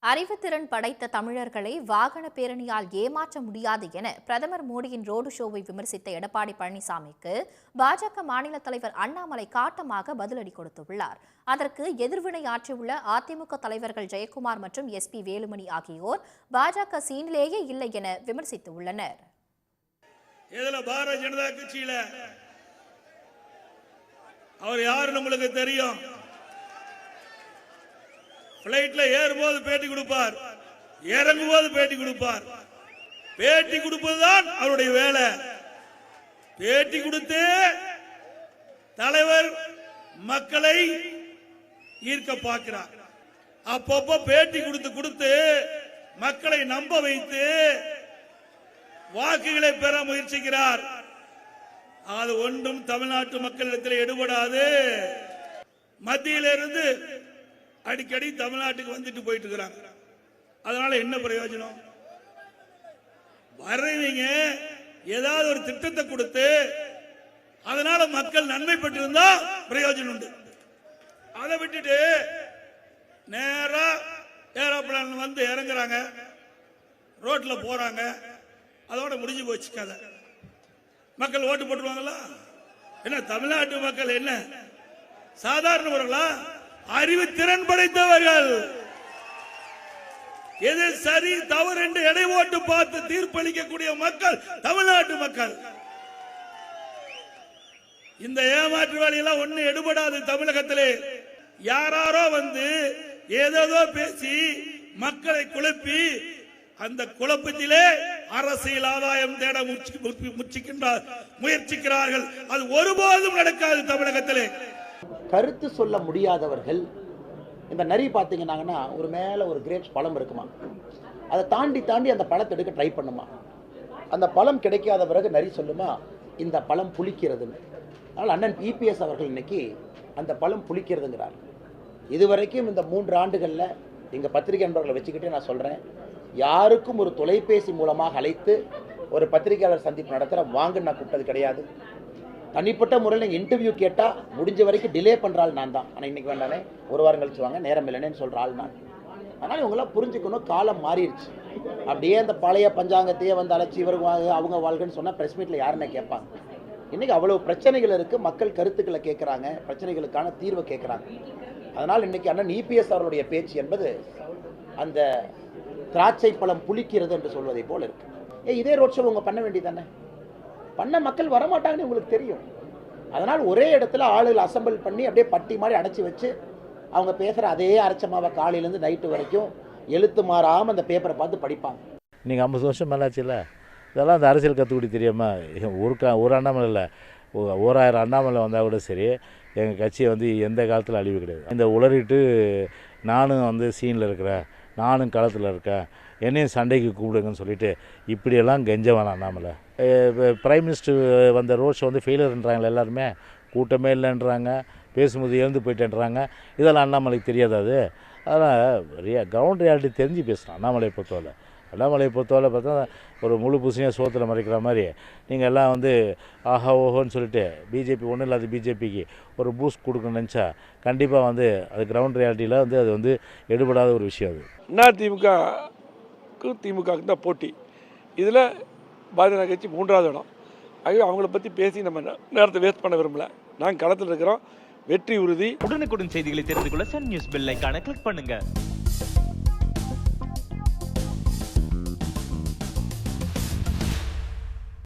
அறிவுத்திறன் படைத்த தமிழர்களை வாகன பேரணியால் ஏமாற்ற முடியாது என பிரதமர் மோடியின் ரோடு ஷோவை விமர்சித்த எடப்பாடி பழனிசாமிக்கு பாஜக மாநில தலைவர் அண்ணாமலை காட்டமாக பதிலடி கொடுத்துள்ளார். அதற்கு எதிர்வினை ஆற்றியுள்ள அதிமுக தலைவர்கள் ஜெயக்குமார் மற்றும் SP வேலுமணி ஆகியோர் பாஜக சீனிலேயே இல்லை என விமர்சித்துள்ளனர். பாரதிய ஜனதா கட்சியில அவர் யாரு நம்மளுக்கு தெரியும். பிளைட்ல ஏறும்போது பேட்டி கொடுப்பார், இறங்கும்போது பேட்டி கொடுப்பார். பேட்டி கொடுப்பதுதான் அவருடைய வேலை. பேட்டி கொடுத்து தலைவர் மக்களை ஈர்க்க பார்க்கிறார். அப்பப்ப பேட்டி கொடுத்து மக்களை நம்ப வைத்து வாக்குகளை பெற முயற்சிக்கிறார். அது ஒன்றும் தமிழ்நாட்டு மக்களிடத்தில் எடுபடாது. மத்தியிலிருந்து அடிக்கடி தமிழ்நாட்டுக்கு வந்துட்டு போயிட்டு இருக்கிறாங்க. அதனால என்ன பிரயோஜனம்? வர்றவங்க ஏதாவது ஒரு திட்டத்தை கொடுத்து அதனால மக்கள் நன்மை பெற்றிருந்தா பிரயோஜனம் உண்டு. அதை விட்டுட்டு நேரா ஏரோப்ளேன் வந்து இறங்குறாங்க, ரோட்ல போறாங்க, அதோட முடிஞ்சு போச்சு கதை. மக்கள் ஓட்டு போட்டுருவாங்களா? என்ன தமிழ்நாட்டு மக்கள் என்ன சாதாரணவர்களா? அறிவு திறன் படைத்தவர்கள். எது சரி தவறு என்று எடை ஓட்டு பார்த்து தீர்ப்பளிக்கக்கூடிய மக்கள் தமிழ்நாட்டு மக்கள். இந்த ஏமாற்று வேலையெல்லாம் ஒண்ணு எடுபடாது. தமிழகத்திலே யாரோ வந்து ஏதோ பேசி மக்களை குழப்பி அந்த குழப்பத்திலே அரசியல் ஆதாயம் தேட முயற்சிக்கிறார்கள். அது ஒருபோதும் நடக்காது. தமிழகத்திலே கருத்து சொல்ல முடியாதவர்கள் இந்த நரி பார்த்தீங்கன்னா ஒரு மேலே ஒரு கிரேப்ஸ் பழம் இருக்குமா, அதை தாண்டி அந்த பழத்தை எடுக்க ட்ரை பண்ணுமா. அந்த பழம் கிடைக்காத பிறகு நரி சொல்லுமா இந்த பழம் புளிக்கிறதுன்னு. அதனால் அண்ணன் EPS அவர்கள் இன்னைக்கு அந்த பழம் புளிக்கிறதுங்கிறார். இதுவரைக்கும் இந்த 3 ஆண்டுகளில் எங்கள் பத்திரிகை நண்பர்களை வச்சுக்கிட்டே நான் சொல்கிறேன், யாருக்கும் ஒரு தொலைபேசி மூலமாக அழைத்து ஒரு பத்திரிகையாளர் சந்திப்பு நடத்துகிற வாங்க நான் கூப்பிட்டது கிடையாது. தனிப்பட்ட முறையில் நீங்கள் இன்டர்வியூ கேட்டால் முடிஞ்ச வரைக்கும் டிலே பண்ணுற ஆள் நான் தான். ஆனால் இன்றைக்கி வேண்டானே, ஒரு வாரம் கழிச்சு வாங்க, நேரம் இல்லைன்னு சொல்கிற ஆள் நான். அதனால் இவங்களாம் புரிஞ்சுக்கணும், காலம் மாறிடுச்சு. அப்படியே அந்த பழைய பஞ்சாங்கத்தையே வந்து அழைச்சி இவருக்கு வாங்க அவங்க வாழ்கன்னு சொன்னால் ப்ரெஸ் மீட்டில் யாருன்னு கேட்பாங்க. இன்றைக்கி அவ்வளோ பிரச்சனைகள் இருக்குது, மக்கள் கருத்துக்களை கேட்குறாங்க, பிரச்சனைகளுக்கான தீர்வை கேட்குறாங்க. அதனால் இன்றைக்கி அண்ணன் EPS அவருடைய பேச்சு என்பது அந்த திராட்சை பழம் புளிக்கிறது என்று சொல்வதை போல் இருக்குது. இதே ரோட் ஷோ உங்கள் பண்ண வேண்டியதானே? பண்ண மக்கள் வரமாட்டாங்கன்னு உங்களுக்கு தெரியும். அதனால் ஒரே இடத்துல ஆளுகள் அசம்பிள் பண்ணி அப்படியே பட்டி மாதிரி அடைச்சி வச்சு அவங்க பேசுகிற அதே அரைச்சமாவை காலையிலேருந்து நைட்டு வரைக்கும் எழுத்து மாறாமல் அந்த பேப்பரை பார்த்து படிப்பாங்க. நீங்கள் 50 வருஷம் மேலாச்சுல்ல, இதெல்லாம் அந்த அரசியல் கற்றுக்குடி தெரியாமல் ஒரு அண்ணாமலை இல்லை, 1000 அண்ணாமலை வந்தால் கூட சரி, எங்கள் கட்சியை வந்து எந்த காலத்தில் அழிவு கிடையாது. இந்த உளறிட்டு நானும் வந்து சீனில் இருக்கிறேன், நானும் களத்தில் இருக்கேன், என்னையும் சண்டைக்கு கூப்பிடுங்கன்னு சொல்லிட்டு இப்படியெல்லாம் கெஞ்ச வேணாம் அண்ணாமலை. பிரைம் மினிஸ்டர் வந்த ரோட் ஷோ வந்து ஃபெயிலியர்ன்றாங்களே எல்லாருமே, கூட்டமே இல்லைன்றாங்க, பேசும்போது எழுந்து போயிட்டேன்றாங்க. இதெல்லாம் அண்ணாமலைக்கு தெரியாது. அதனால் கிரவுண்ட் ரியாலிட்டி தெரிஞ்சு பேசுகிறான் அண்ணாமலையை பொறுத்தவரை பார்த்தா ஒரு முழு பூசணியாக சோத்தில் மறைக்கிற மாதிரி நீங்கள் எல்லாம் வந்து ஆஹா ஓஹோன்னு சொல்லிட்டு பிஜேபி ஒன்றும் இல்லாத பிஜேபிக்கு ஒரு பூஸ்ட் கொடுக்கணும்னு நினச்சா கண்டிப்பாக வந்து அது கிரவுண்ட் ரியாலிட்டியில் வந்து அது வந்து எடுபடாத ஒரு விஷயம். அது திமுகவுக்கு தான் போட்டி. இதில் பாரதிய கட்சி 3வது இடம். ஆகவே அவங்கள பற்றி பேசி நம்ம நேரத்தை வேஸ்ட் பண்ண விரும்பல. நாங்கள் களத்தில் இருக்கிறோம், வெற்றி உறுதி. உடனுக்குடன் செய்திகளை தெரிந்து கொள்ள சன் நியூஸ் பெல் ஐகானை கிளிக் பண்ணுங்கள்.